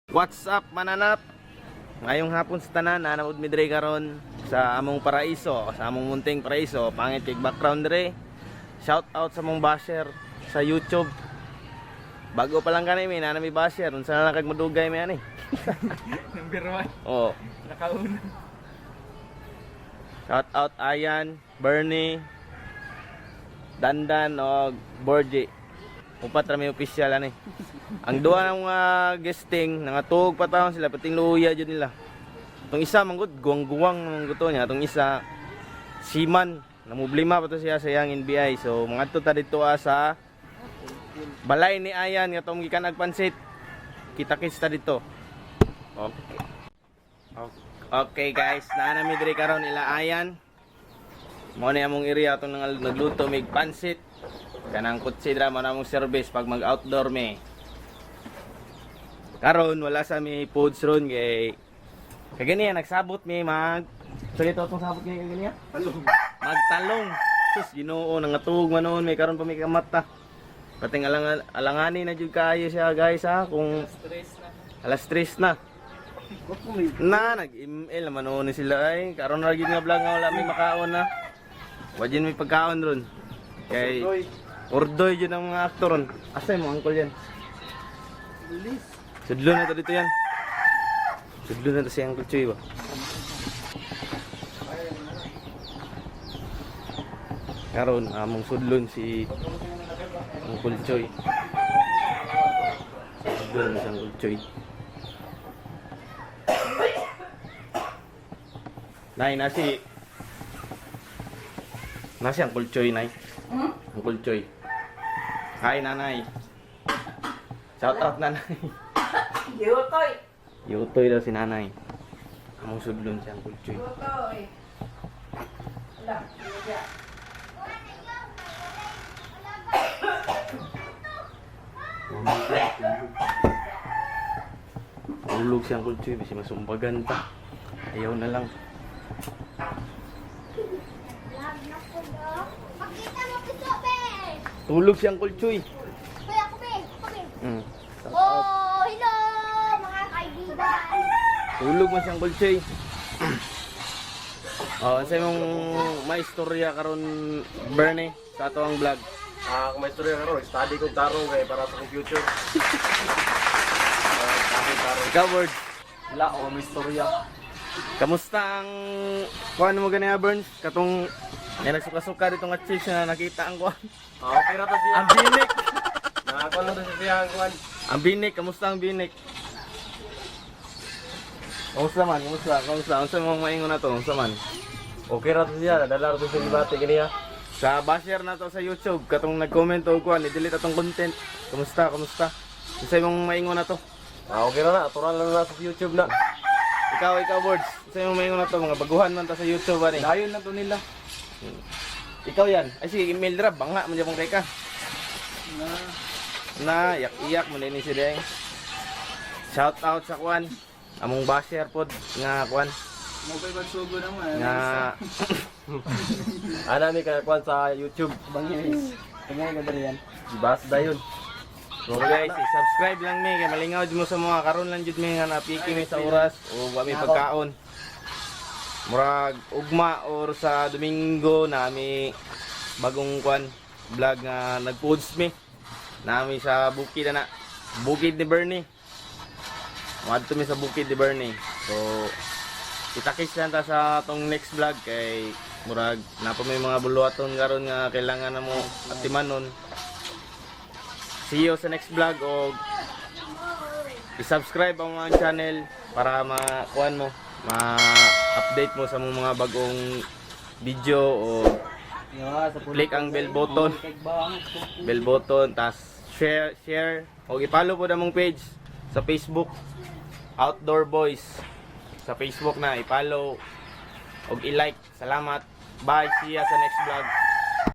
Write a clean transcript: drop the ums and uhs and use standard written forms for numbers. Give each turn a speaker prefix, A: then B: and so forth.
A: What's up mananap? Ngayong hapon sa tanan, nanamod mi dre karon sa among paraiso, sa among munting paraiso, pangit kay background dre. Shout out sa mong basher sa YouTube. Bago pa lang kanay mi, nanami basher, unsa na lang kag madugay mi ani.
B: Number 1.
A: Oh,
B: Nakauna.
A: shout out Ayan, Bernie, Dandan o Borgie. Upat rami official ani. Ang duha ng mga guesting, nangatug pa taon sila pating luya jud nila. Itong isa manggod guwang-guwang nang guto niya, itong isa Siman, namublima pa to siya sa yang NBI. So mangadto ta dito sa balay ni Ayan nga tong gikan agpansit. Kita-kits ta dito. Okay. Okay guys, naa mi diri karon ila Ayan. Mao ni among area atong nagluto mig pansit. Kanang kutsidra mo na mong service pag mag-outdoor me. Karon wala sa mi foods ron kay kagani nagsabot mi mag so ito itong sabot kay kagani talong. Magtalong. Sus Ginoo nangatug manon may karon pa mi kamata. Pating alangani na jud kaayo siya guys ha kung
B: Stress na.
A: alas 3 na. Nag-email naman noon sila ay karon ra gyud nga vlog nga wala mi makaon na. Wa jud mi pagkaon ron. Kay Ordoy yun ang mga aktor ron. Asay mo, uncle yan? Sudlo na to dito yan. Sudlo na to si Uncle Choy ba? Karon among sudlon si Uncle Choy. Sudlon na si Uncle Choy. Nay, nasi Uncle Choy, nay. Uncle Choy. Hi, nanay. Shout out, nanay.
C: Yutoy.
A: Yutoy daw si nanay. Among sudlon si Uncle Choy.
C: Yutoy. Wala. Wala.
A: Ulog si Uncle Choy, basi masumbagan pa. Ayaw na lang. Tulog si Uncle Choy.
D: Kuya, kubi, kubi.
A: Shout out.
D: Oh, hello mga kaibigan.
A: Tulog man si Uncle Choy. Oh, sa mong may istorya karon Bernie sa ato ang vlog.
B: Kung may istorya karon, study ko tarong kay para sa computer.
A: Ikaw, Word.
B: Wala ako may istorya.
A: Kamusta ang kuan mo ganaya, Burns? Katong may nagsuka-suka dito nga chicks na nakita ang kuan.
B: Okay ra ta siya.
A: Ang binik.
B: Nakakuha lang ta siya ang kuan.
A: Ang binik, kamusta ang binik? Kamusta man? Kamusta? Kamusta mo maingon na to? Kamusta man?
B: Okay ra ta siya, nadala ra ta sa debate kaniya.
A: Sa basher na to sa YouTube, katong nag-comment o kuan, i-delete atong content. Kamusta? Kamusta? Isa mong maingon na to?
B: Okay ra na, aturan lang na sa YouTube na.
A: Ikaw, Words. Isa mong maingon na to, mga baguhan man ta sa YouTube ani.
B: Dayon na to nila.
A: Ikaw yan. Ay sige, email dra, banga man japong kay ka. Na, iyak-iyak mo din si Deng. Shout out sa kuan. Among basher pod nga kuan.
B: Mobile magsugo naman.
A: Nga
B: Ana mi kay kuan sa YouTube.
C: Bangis. Tingnan ka dali yan.
B: Bas dayon.
A: so guys, subscribe lang mi kay malingaw jud mo sa mga karon lang jud mi nga napiki mi sa oras o wa mi pagkaon. Murag ugma or sa Domingo nami bagong kuan vlog nga nag-foods mi. Nami sa bukid na Bukid ni Bernie. Madto mi sa Bukid ni Bernie. So kita-kits lang ta sa tong next vlog kay murag napa may mga buluhaton karon nga kailangan na mo atimanon. See you sa next vlog o i-subscribe ang mga channel para ma-kuan mo, ma-update mo sa mga bagong video o click ang bell button tas share o i-follow po na mong page sa Facebook Outdoor Boys sa Facebook na i-follow o i-like. Salamat. Bye. See ya sa next vlog.